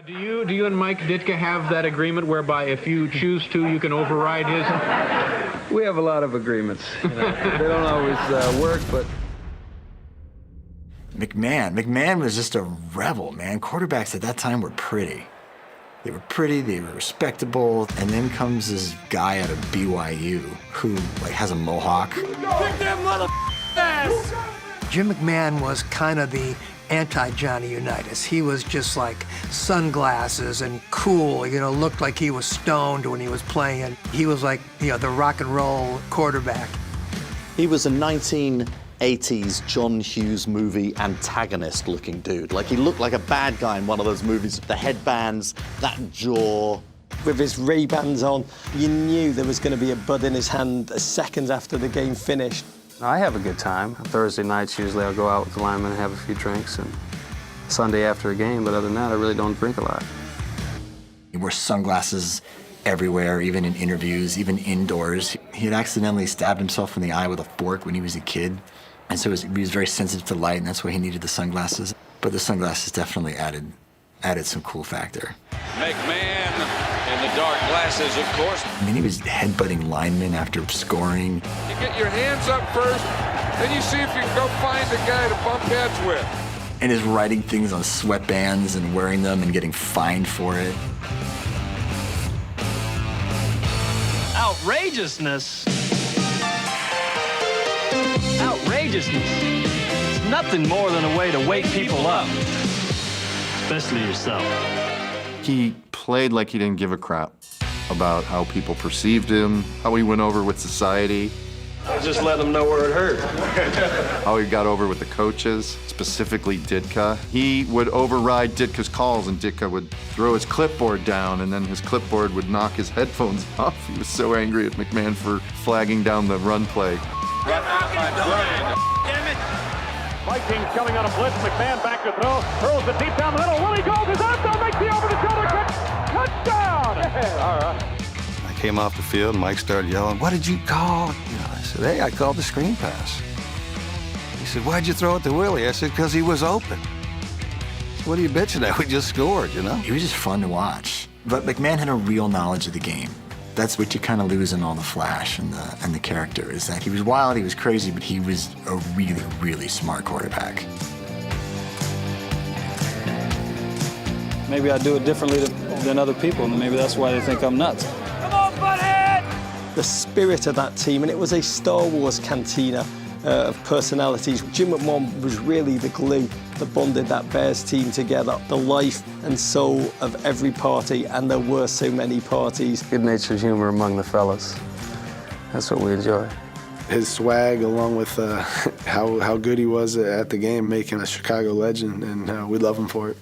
Do you and Mike Ditka have that agreement whereby if you choose to, you can override his? We have a lot of agreements. They don't always work, but... McMahon was just a rebel, man. Quarterbacks at that time were pretty. They were pretty, they were respectable, and then comes this guy out of BYU who has a mohawk. Kick that mother ass! Jim McMahon was kind of the anti-Johnny Unitas. He was just like sunglasses and cool, looked like he was stoned when he was playing. He was like, the rock and roll quarterback. He was a 1980s John Hughes movie antagonist-looking dude. Like, he looked like a bad guy in one of those movies. The headbands, that jaw. With his Ray-Bans on, you knew there was going to be a bud in his hand seconds after the game finished. I have a good time. Thursday nights, usually I'll go out with the linemen and have a few drinks, and Sunday after a game, but other than that, I really don't drink a lot. He wore sunglasses everywhere, even in interviews, even indoors. He had accidentally stabbed himself in the eye with a fork when he was a kid, and so he was very sensitive to light, and that's why he needed the sunglasses. But the sunglasses definitely added some cool factor. McMahon in the dark glasses, of course. I mean, he was headbutting linemen after scoring. You get your hands up first, then you see if you can go find a guy to bump heads with. And is writing things on sweatbands and wearing them and getting fined for it. Outrageousness. Outrageousness. It's nothing more than a way to wake people up. Especially yourself. He played like he didn't give a crap about how people perceived him, how he went over with society. Just let them know where it hurt. How he got over with the coaches, specifically Ditka. He would override Ditka's calls, and Ditka would throw his clipboard down, and then his clipboard would knock his headphones off. He was so angry at McMahon for flagging down the run play. Damn it! Vikings coming on a blitz. McMahon back to throw. Hurls it deep down the middle. Willie goes. His arm down. Makes the over-the-shoulder catch. Touchdown! Yeah. All right. I came off the field, and Mike started yelling, "What did you call?" I said, "Hey, I called the screen pass." He said, "Why'd you throw it to Willie?" I said, "Because he was open." So what are you bitching at? We just scored, He was just fun to watch. But McMahon had a real knowledge of the game. That's what you kind of lose in all the flash and the character, is that he was wild, he was crazy, but he was a really, really smart quarterback. Maybe I do it differently than other people, and maybe that's why they think I'm nuts. Come on, butthead! The spirit of that team, and it was a Star Wars cantina of personalities. Jim McMahon was really the glue that bonded that Bears team together, the life and soul of every party, and there were so many parties. Good-natured humor among the fellas. That's what we enjoy. His swag, along with how good he was at the game, make him a Chicago legend, and we love him for it.